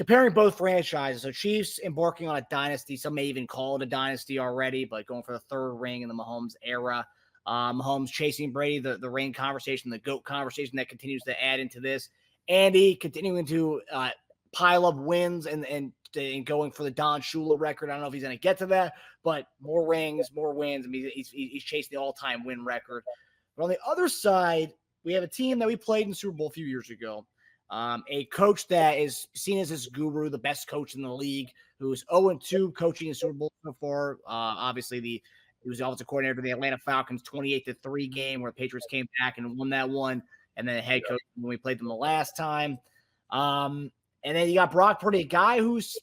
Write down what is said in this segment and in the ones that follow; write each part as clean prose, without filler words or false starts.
comparing both franchises. So Chiefs embarking on a dynasty. Some may even call it a dynasty already, but going for the third ring in the Mahomes era. Mahomes chasing Brady, the ring conversation, the GOAT conversation that continues to add into this. Andy continuing to pile up wins and going for the Don Shula record. I don't know if he's going to get to that, but more rings, more wins. I mean, he's chasing the all-time win record. But on the other side, we have a team that we played in the Super Bowl a few years ago. A coach that is seen as his guru, the best coach in the league, who's 0-2 coaching in Super Bowl so far. Obviously, he was the offensive coordinator for the Atlanta Falcons 28-3 game where the Patriots came back and won that one. And then the head coach when we played them the last time. And then you got Brock Purdy, a guy who's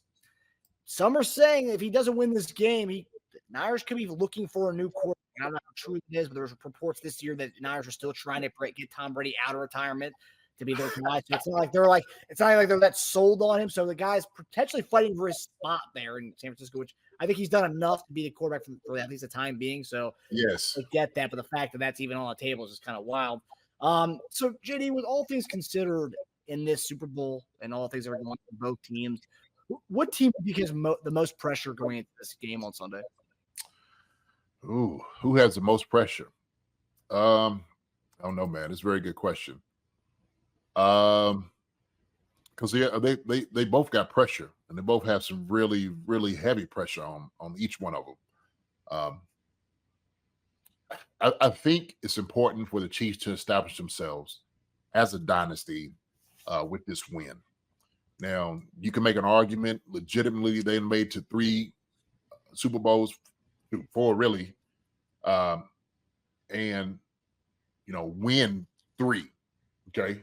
some are saying if he doesn't win this game, Niners could be looking for a new quarterback. I don't know how true it is, but there's reports this year that Niners are still trying to get Tom Brady out of retirement to be their guy. So it's not like they're that sold on him. So the guy's potentially fighting for his spot there in San Francisco, which I think he's done enough to be the quarterback for at least the time being. So yes, I get that, but the fact that that's even on the table is just kind of wild. So JD, with all things considered in this Super Bowl and all the things that are going on for both teams, what team do you think has the most pressure going into this game on Sunday? Ooh, who has the most pressure? I don't know, man. It's a very good question. Because they both got pressure, and they both have some really, really heavy pressure on each one of them. I think it's important for the Chiefs to establish themselves as a dynasty with this win. Now, you can make an argument legitimately they made to 3 Super Bowls, 4 really, and win 3. Okay.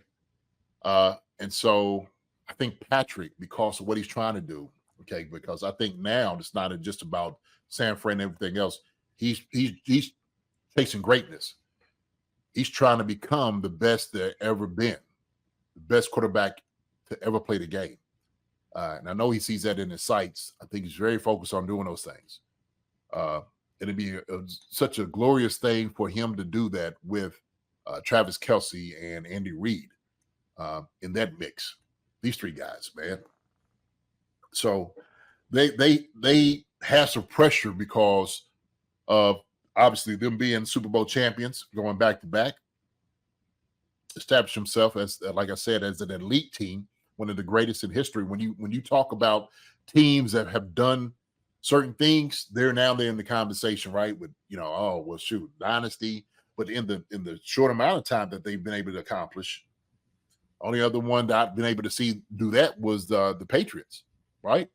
And so I think Patrick, because of what he's trying to do, okay, because I think now it's not just about San Fran and everything else. He's chasing greatness. He's trying to become the best there ever been, the best quarterback to ever play the game. And I know he sees that in his sights. I think he's very focused on doing those things. It'd be such a glorious thing for him to do that with Travis Kelce and Andy Reid in that mix. These 3 guys, man. So they have some pressure because of obviously them being Super Bowl champions, going back to back. Establish himself as, like I said, as an elite team, one of the greatest in history. When you talk about teams that have done certain things, they're in the conversation, right? With dynasty. But in the short amount of time that they've been able to accomplish, only other one that I've been able to see do that was the Patriots, right?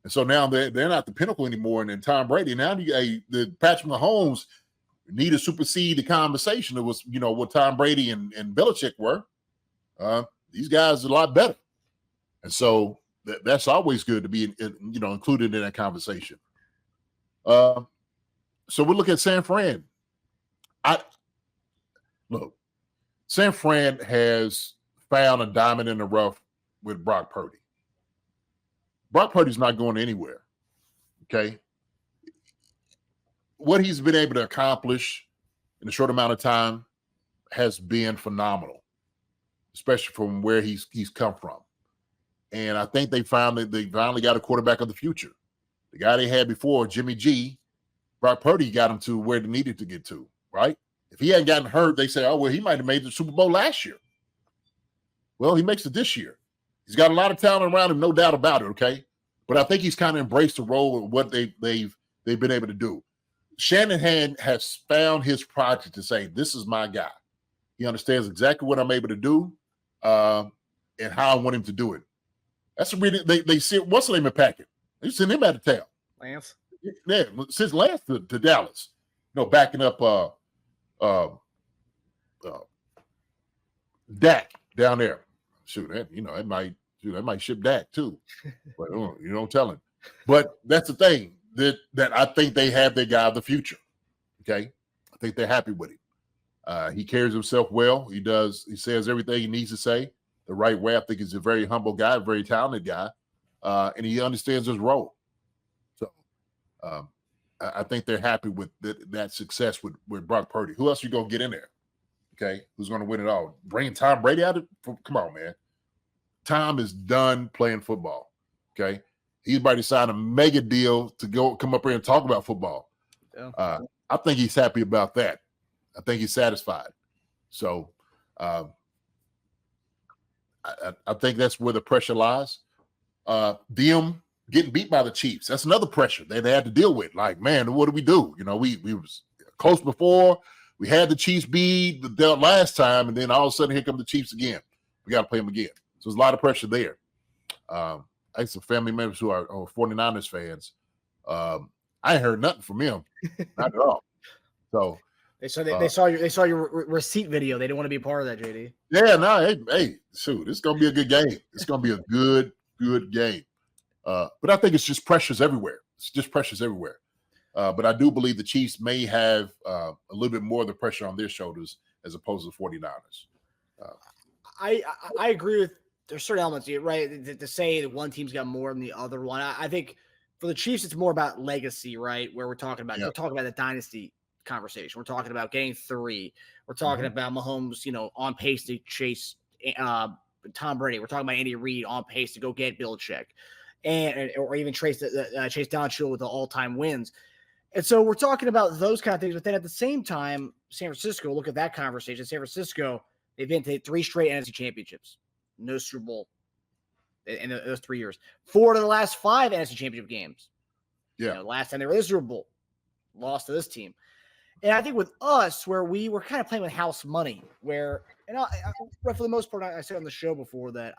And so now they're not the pinnacle anymore. And then Tom Brady, now the Patrick Mahomes need to supersede the conversation. It was, what Tom Brady and Belichick were. These guys are a lot better. And so that's always good to be, included in that conversation. So we look at San Fran. San Fran has found a diamond in the rough with Brock Purdy. Brock Purdy's not going anywhere. Okay. What he's been able to accomplish in a short amount of time has been phenomenal, especially from where he's come from. And I think they finally got a quarterback of the future. The guy they had before, Jimmy G, Brock Purdy got him to where they needed to get to, right? If he hadn't gotten hurt, they say, oh, well, he might have made the Super Bowl last year. Well, he makes it this year. He's got a lot of talent around him, no doubt about it, okay? But I think he's kind of embraced the role of what they've been able to do. Shanahan has found his project to say, this is my guy. He understands exactly what I'm able to do and how I want him to do it. That's really, they see, what's the name of Packard? They send him out of town. Lance? Yeah, since Lance to Dallas. Backing up Dak down there. Shoot, that might ship Dak too. But don't tell him. But that's the thing that I think they have their guy of the future. Okay, I think they're happy with him. He carries himself well. He says everything he needs to say the right way. I think he's a very humble guy, a very talented guy, and he understands his role. So I think they're happy with that success with Brock Purdy. Who else you gonna get in there? Okay, who's gonna win it all? Bringing Tom Brady out? Come on, man. time is done playing football. Okay. He's about to sign a mega deal to come up here and talk about football. Yeah. I think he's happy about that. I think he's satisfied. So I think that's where the pressure lies. Them getting beat by the Chiefs, that's another pressure they had to deal with. Like, man, what do we do? You know, we was close before. We had the Chiefs beat the last time, and then all of a sudden here come the Chiefs again. We got to play them again. So there's a lot of pressure there. I have some family members who are 49ers fans. I ain't heard nothing from them, not at all. So they saw your receipt video. They didn't want to be a part of that, JD. Yeah, no, hey, shoot, it's gonna be a good game. It's gonna be a good game. But I think it's just pressures everywhere. It's just pressures everywhere. But I do believe the Chiefs may have a little bit more of the pressure on their shoulders as opposed to the 49ers. I agree with there's certain elements here, right? To say that one team's got more than the other one. I think for the Chiefs, it's more about legacy, right? Where we're talking about the dynasty conversation. We're talking about getting 3. We're talking about Mahomes, on pace to chase Tom Brady. We're talking about Andy Reid on pace to go get Belichick, or even chase Downfield with the all-time wins. And so we're talking about those kind of things. But then at the same time, San Francisco, look at that conversation. San Francisco, they've been to 3 straight NFC championships, no Super Bowl in those 3 years. 4 of the last 5 NFC championship games. Yeah. Last time they were in the Super Bowl, lost to this team. And I think with us, where we were kind of playing with house money, for the most part, I said on the show before that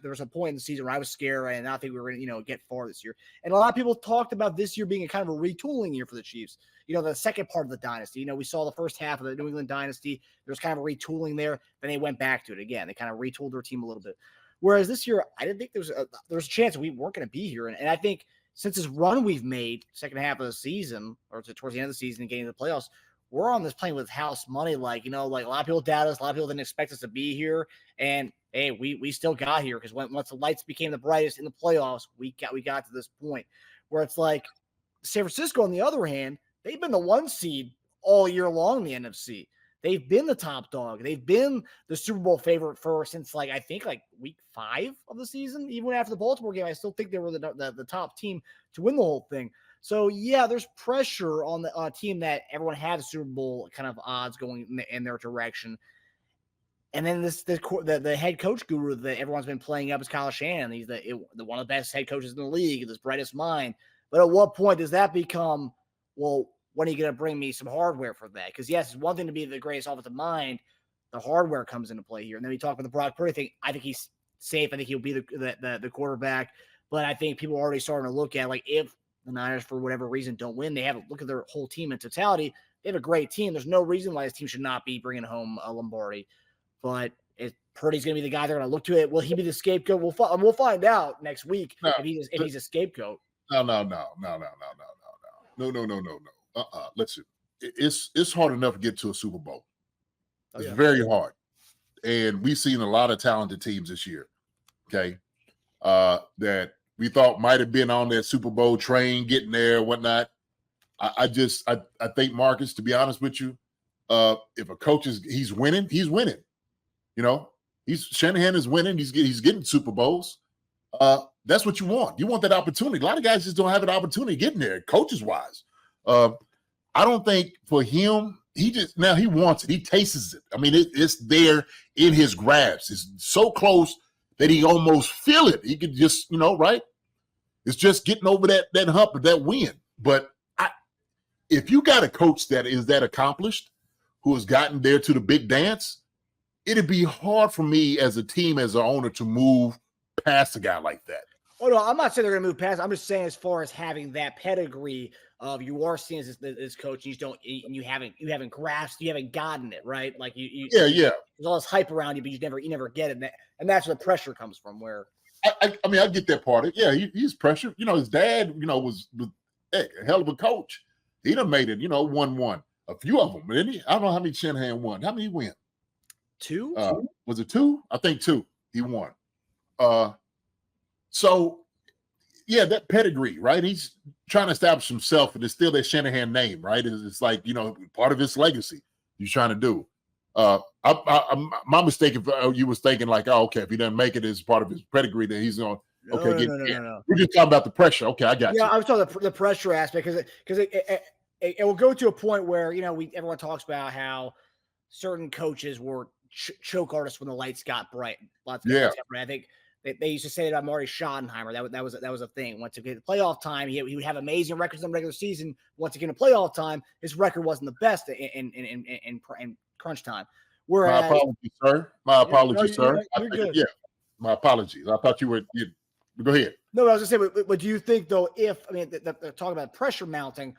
there was a point in the season where I was scared and I think we were going to, get far this year. And a lot of people talked about this year being a kind of a retooling year for the Chiefs. The second part of the dynasty. We saw the first half of the New England dynasty. There was kind of a retooling there. Then they went back to it again. They kind of retooled their team a little bit. Whereas this year, I didn't think there was a chance we weren't going to be here. And I think since this run we've made, second half of the season, or towards the end of the season and getting to the playoffs, we're on this playing with house money. Like a lot of people doubt us. A lot of people didn't expect us to be here. And hey, we still got here because once the lights became the brightest in the playoffs, we got to this point where it's like San Francisco, on the other hand, they've been the 1 seed all year long in the NFC. They've been the top dog. They've been the Super Bowl favorite since I think week 5 of the season. Even after the Baltimore game, I still think they were the top team to win the whole thing. So yeah, there's pressure on the team that everyone had the Super Bowl kind of odds going in their direction. And then the head coach guru that everyone's been playing up is Kyle Shanahan. He's one of the best head coaches in the league, this brightest mind. But at what point does that become, well, when are you going to bring me some hardware for that? Because yes, it's one thing to be the greatest offensive mind. The hardware comes into play here. And then we talk about the Brock Purdy thing. I think he's safe. I think he'll be the quarterback. But I think people are already starting to look at if the Niners, for whatever reason, don't win, they have a look at their whole team in totality. They have a great team. There's no reason why this team should not be bringing home a Lombardi. But Purdy's going to be the guy they're going to look to it. Will he be the scapegoat? We'll find out next week if he's a scapegoat. No. Listen, it's hard enough to get to a Super Bowl. It's very hard. And we've seen a lot of talented teams this year, okay, that we thought might have been on that Super Bowl train, getting there, whatnot. I think, Marcus, to be honest with you, if a coach he's winning. Shanahan is winning. He's getting Super Bowls. That's what you want. You want that opportunity. A lot of guys just don't have an opportunity getting there, coaches wise. I don't think for him, he wants it. He tastes it. I mean, it's there in his grasp. It's so close that he almost feel it. He could just, right? It's just getting over that hump of that win. But if you got a coach that is that accomplished, who has gotten there to the big dance, it'd be hard for me as a team, as an owner, to move past a guy like that. Oh, no, I'm not saying they're going to move past. I'm just saying as far as having that pedigree of you are seen as this coach, you haven't grasped, you haven't gotten it, right? There's all this hype around you, but you never get it. And that's where the pressure comes from. Where I mean, I get that part. Yeah, he's pressured. His dad, was a hell of a coach. He done made it, 1-1. A few of them, didn't he? I don't know how many Shanahan won. How many he win? 2? Was it 2? I think 2. He won. So, yeah, that pedigree, right? He's trying to establish himself, and it's still that Shanahan name, right? It's like, part of his legacy he's trying to do. My mistake if you was thinking like, oh, okay, if he doesn't make it as part of his pedigree, then he's going okay. No. We're just talking about the pressure. Okay, I got you. Yeah, I was talking the pressure aspect because it will go to a point where everyone talks about how certain coaches were choke artists when the lights got bright. I think they used to say that about Marty Schottenheimer. That was a thing. Once it get to playoff time, he would have amazing records in the regular season. Once it came to playoff time, his record wasn't the best in crunch time. Whereas, my apologies, sir. My apologies, sir. You're good. Yeah, my apologies. I thought you were. Go ahead. No, I was gonna say, but do you think though, they're talking about pressure mounting,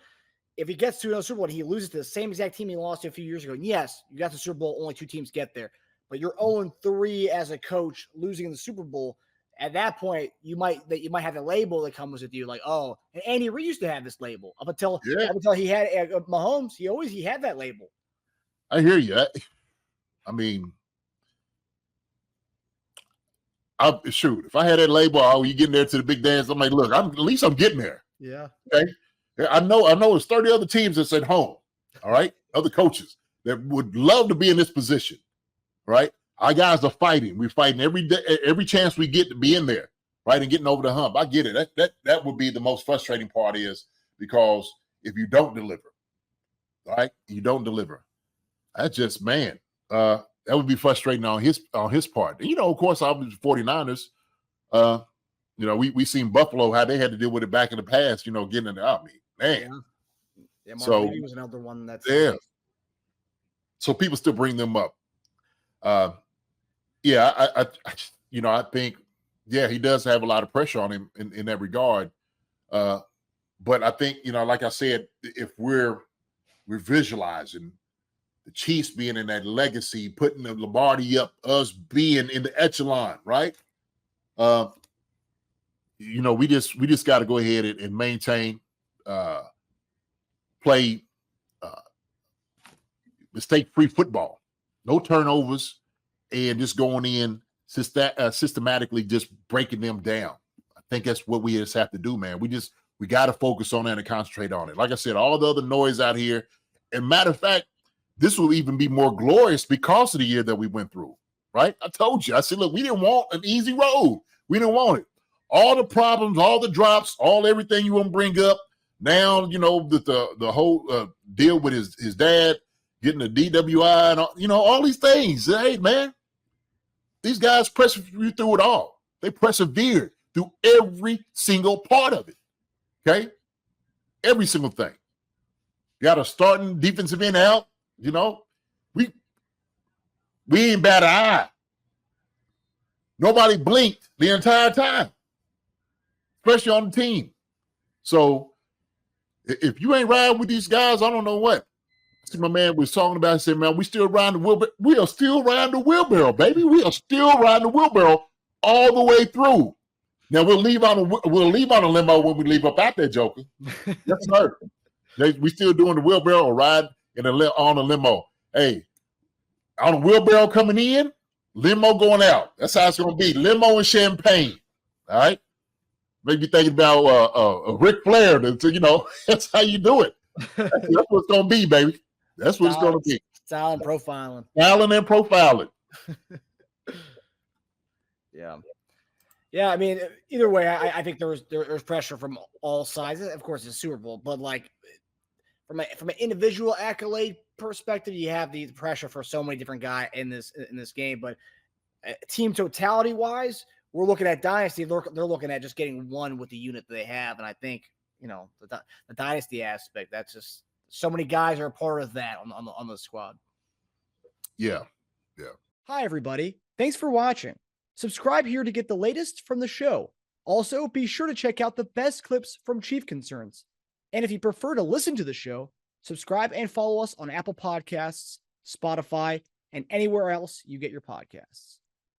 if he gets to another Super Bowl and he loses to the same exact team he lost to a few years ago, and yes, you got the Super Bowl, only 2 teams get there, but you're 0-3 as a coach, losing in the Super Bowl. At that point, you might have a label that comes with you, like, oh, and Andy Reid used to have this label up until he had Mahomes. He had that label. I hear you. I mean, shoot, if I had that label, oh, you getting there to the big dance, I'm like, look, at least I'm getting there. Yeah. Okay. I know there's 30 other teams that's at home. All right. Other coaches that would love to be in this position. Right. Our guys are fighting. We're fighting every day, every chance we get to be in there. Right. And getting over the hump. I get it. That would be the most frustrating part is because if you don't deliver, right, you don't deliver. That's just, man, that would be frustrating on his part. And, of course, obviously 49ers, we seen Buffalo, how they had to deal with it back in the past, getting in the army. Man. Yeah, Mark Levy was another one that's so people still bring them up. I think, he does have a lot of pressure on him in that regard. But I think, like I said, if we're visualizing the Chiefs being in that legacy, putting the Lombardi up, us being in the echelon, right? We just got to go ahead and maintain, play mistake-free football, no turnovers, and just going in systematically, just breaking them down. I think that's what we just have to do, man. We got to focus on that and concentrate on it. Like I said, all the other noise out here. And matter of fact, this will even be more glorious because of the year that we went through, right? I told you. I said, look, we didn't want an easy road. We didn't want it. All the problems, all the drops, everything you want to bring up. Now, the whole deal with his dad, getting a DWI and, all these things. Hey, man, these guys persevered through it all. They persevered through every single part of it, okay? Every single thing. Got a starting defensive end out. We ain't bat an eye. Nobody blinked the entire time, especially on the team. So if you ain't riding with these guys, I don't know what. See, my man was talking about. He said, man, we still riding the wheelbarrow. We are still riding the wheelbarrow, baby. We are still riding the wheelbarrow all the way through. Now we'll leave on a limo when we leave up out there, Joker. Yes, sir. We still doing the wheelbarrow or ride on a limo. Hey, on a wheelbarrow coming in, limo going out. That's how it's going to be. Limo and champagne. All right? Maybe thinking about Ric Flair. That's how you do it. That's what it's going to be, baby. That's what it's going to be. Style and profiling. Styling and profiling. Yeah. Yeah, I mean, either way, I think there's pressure from all sides. Of course, it's Super Bowl, but like from an individual accolade perspective, you have the pressure for so many different guys in this game. But team totality wise, we're looking at dynasty. They're looking at just getting one with the unit that they have, and I think the dynasty aspect. That's just so many guys are a part of that on the squad. Yeah. Hi, everybody. Thanks for watching. Subscribe here to get the latest from the show. Also, be sure to check out the best clips from Chief Concerns. And if you prefer to listen to the show, subscribe and follow us on Apple Podcasts, Spotify, and anywhere else you get your podcasts.